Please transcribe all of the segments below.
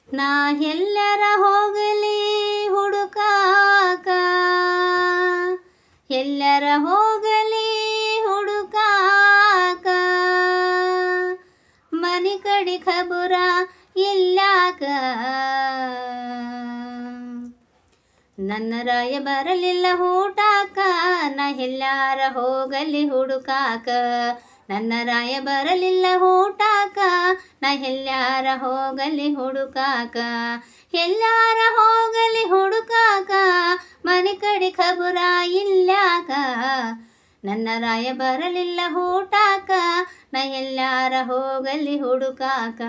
ನಾ ಎಲ್ಲರ ಹೋಗಲಿ ಹುಡುಕಾಕ, ಎಲ್ಲರ ಹೋಗಲಿ ಹುಡುಕಾಕ, ಮನೆ ಕಡೆ ಖಬರ ಇಲ್ಲಾಕ. ನನ್ನ ರಾಯ ಬರಲಿಲ್ಲ ಊಟಕ್ಕ, ನಾ ಎಲ್ಲಾರ ಹೋಗಲಿ ಹುಡುಕಾಕ. ನನ್ನ ರಾಯ ಬರಲಿಲ್ಲ ಊಟಕ್ಕ, ನಾ ಎಲ್ಲಾರ ಹೋಗಲಿ ಹುಡುಕಾಕ. ಎಲ್ಲಾರ ಹೋಗಲಿ ಹುಡುಕಾಕ, ಮನೆ ಕಡೆ ಖಬರ ಇಲ್ಲಾಕ. ನನ್ನ ರಾಯ ಬರಲಿಲ್ಲ ಊಟಕ್ಕ, ನಾ ಎಲ್ಲಾರ ಹೋಗಲಿ ಹುಡುಕಾಕ.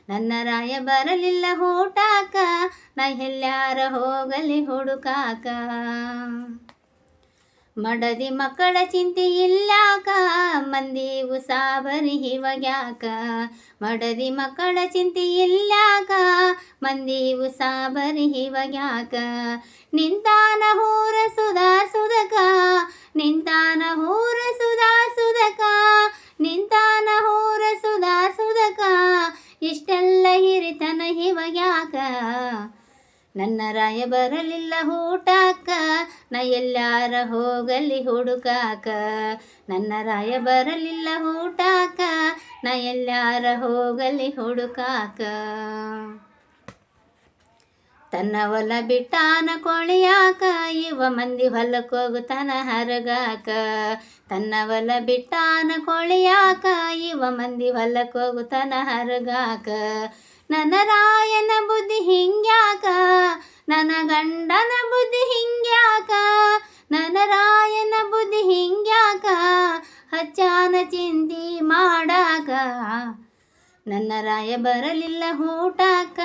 ನನ್ನ ರಾಯ ಬರಲಿಲ್ಲ ಊಟಕ್ಕ, ನಾ ಎಲ್ಲಾರ ಹೋಗಲಿ ಹುಡುಕಾಕ. ಮಡದಿ ಮಕ್ಕಳ ಚಿಂತೆ ಇಲ್ಲಾಕ, ಮಂದಿ ಉಸಾಬರಿ ಇವಾಗ್ಯಾಕ. ಮಡದಿ ಮಕ್ಕಳ ಚಿಂತೆ ಇಲ್ಲಾಕ, ಮಂದಿ ಉಸಾಬರಿ ಇವಾಗ್ಯಾಕ. ನಿಂತಾನ ಊರ ಸುಧಾ ಸುಧಕ, ನಿಂತಾನ ಊರ ಸುಧಾ ಸುಧಕ, ನಿಂತಾನ ಊರ ಸುಧಾ ಸುಧಕ. ಇಷ್ಟೆಲ್ಲ ಹಿರಿತನ ಇವಾಗ್ಯಾಕ. ನನ್ನ ರಾಯ ಬರಲಿಲ್ಲ ಊಟಕ್ಕ, ನಾ ಎಲ್ಲಾರ ಹೋಗಲಿ ಹುಡುಕಾಕ. ನನ್ನ ರಾಯ ಬರಲಿಲ್ಲ ಊಟಕ್ಕ, ನಾ ಎಲ್ಲಾರ ಹೋಗಲಿ ಹುಡುಕಾಕ. ತನ್ನ ಹೊಲ ಬಿಟ್ಟಾನ ಕೊಳಿಯಾಕ, ಇವ ಮಂದಿ ಹೊಲಕ್ಕೋಗುತ್ತಾನ ಹರಗಾಕ. ತನ್ನ ಹೊಲ ಬಿಟ್ಟಾನ ಕೊಳಿಯಾಕ, ಇವ ಮಂದಿ ಹೊಲಕ್ಕೋಗುತ್ತಾನ ಹರಗಾಕ. ನನ್ನ ರಾಯನ ಬುದ್ಧಿ ಹಿಂಗ್ಯಾಕ, ನನ್ನ ಗಂಡನ ಬುದ್ಧಿ ಹಿಂಗ್ಯಾಕ. ನನ್ನ ರಾಯನ ಬುದ್ಧಿ ಹಿಂಗ್ಯಾಕ, ಹಚ್ಚಾನ ಚಿಂತಿ ಮಾಡಾಕ. ನನ್ನ ರಾಯ ಬರಲಿಲ್ಲ ಊಟಕ್ಕ,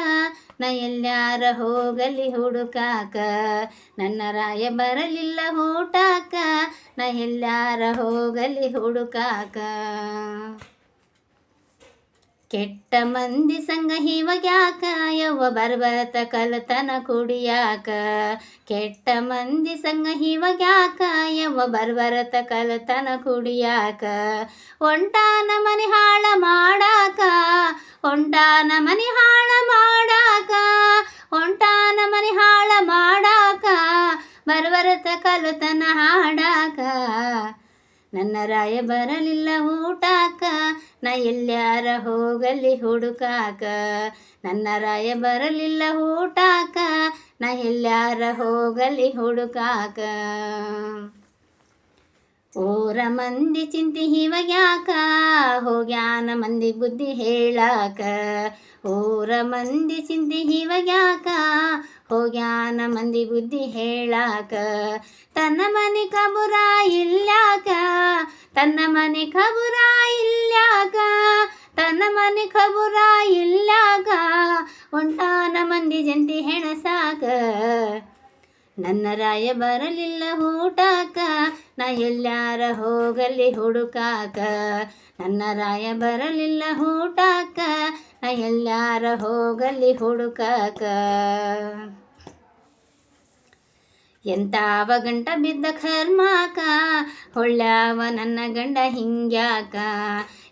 ನಾ ಎಲ್ಲಾರ ಹೋಗಲಿ ಹುಡುಕಾಕ. ನನ್ನ ರಾಯ ಬರಲಿಲ್ಲ ಊಟಕ್ಕ, ನಾ ಎಲ್ಲಾರ ಹೋಗಲಿ ಹುಡುಕಾಕ. ಕೆಟ್ಟ ಮಂದಿ ಸಂಗ ಇವಾಗ್ಯಾಕ, ಯವ್ವ ಬರ್ಬರತ ಕಲತನ ಕುಡಿಯಾಕ. ಕೆಟ್ಟ ಮಂದಿ ಸಂಗ ಇವಾಗ್ಯಾಕ, ಯವ್ವ ಬರ್ಬರತ ಕಲತನ ಕುಡಿಯಾಕ. ಹೊಂಟಾನ ಮನೆ ಹಾಳ ಮಾಡಾಕ, ಹೊಂಟಾನ ಮನೆ ಹಾಳ ಮಾಡಾಕ, ಹೊಂಟಾನ ಮನೆ ಹಾಳ ಮಾಡಾಕ. ಬರ್ಬರತ ಕಲತನ ಹಾಡಾಕ. ನನ್ನ ರಾಯ ಬರಲಿಲ್ಲ ಊಟಕ್ಕ, ನಾ ಎಲ್ಲಾರ ಹೋಗಲಿ ಹುಡುಕಾಕ. ನನ್ನ ರಾಯ ಬರಲಿಲ್ಲ ಊಟಕ್ಕ, ನಾ ಎಲ್ಲಾರ ಹೋಗಲಿ ಹುಡುಕಾಕ. ಊರ ಮಂದಿ ಚಿಂತೆ ಇವಾಗ್ಯಾಕ, ಹೋಗ್ಯಾನ ಮಂದಿ ಬುದ್ಧಿ ಹೇಳಾಕ. ಊರ ಮಂದಿ ಚಿಂತೆ ಇವಾಗ್ಯಾಕ, ಹೋಗ್ಯಾನ ಮಂದಿ ಬುದ್ಧಿ ಹೇಳಾಕ. ತನ್ನ ಮನೆ ಖಬರ ಇಲ್ಲಾಕ, ತನ್ನ ಮನೆ ಖಬರ ಇಲ್ಲಾಕ, ತನ್ನ ಮನೆ ಖಬರ ಇಲ್ಲಾಕ. ಹೊಂಟಾನ ಮಂದಿ ಜಂತಿ ಹೆಣಸಾಕ. ನನ್ನ ರಾಯ ಬರಲಿಲ್ಲ ಊಟಕ್ಕ, ನಾ ಎಲ್ಲಾರ ಹೋಗಲಿ ಹುಡುಕಾಕ. ನನ್ನ ರಾಯ ಬರಲಿಲ್ಲ ಊಟಕ್ಕ, ನಾ ಎಲ್ಲಾರ ಹೋಗಲಿ ಹುಡುಕಾಕ. ಎಂತಾವ ಗಂಟ ಬಿದ್ದ ಕರ್ಮಾಕ, ಹೊಳ್ಳ್ಯಾವ ನನ್ನ ಗಂಡ ಹಿಂಗ್ಯಾಕ.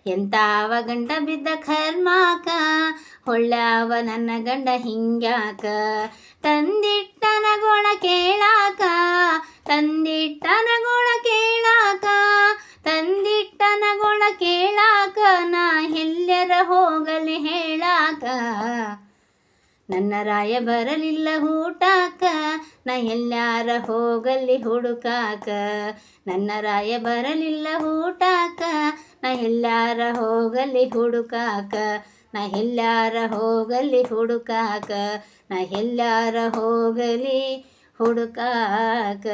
ಎಂತಾವ ಗಂಟ ಬಿದ್ದ ಕರ್ಮಾಕ, ಹೊಳ್ಳ್ಯಾವ ನನ್ನ ಗಂಡ ಹಿಂಗ್ಯಾಕ. ತಂದಿಟ್ಟನ ಗೊಳ ಕೇಳಾಕ, ತಂದಿಟ್ಟನ ಗೊಳ ಕೇಳಾಕ, ತಂದಿಟ್ಟನ ಗೊಳ ಕೇಳಾಕ. ನಾ ಎಲ್ಲರ ಹೋಗಲಿ ಹೇಳಾಕ. ನನ್ನ ರಾಯ ಬರಲಿಲ್ಲ ಊಟಕ್ಕ, ನಾ ಎಲ್ಲಾರ ಹೋಗಲಿ ಹುಡುಕಾಕ. ನನ್ನ ರಾಯ ಬರಲಿಲ್ಲ ಊಟಕ್ಕ, ನಾ ಎಲ್ಲಾರ ಹೋಗಲಿ ಹುಡುಕಾಕ. ನಾ ಎಲ್ಲಾರ ಹೋಗಲಿ ಹುಡುಕಾಕ. ನಾ ಎಲ್ಲಾರ ಹೋಗಲಿ ಹುಡುಕಾಕ.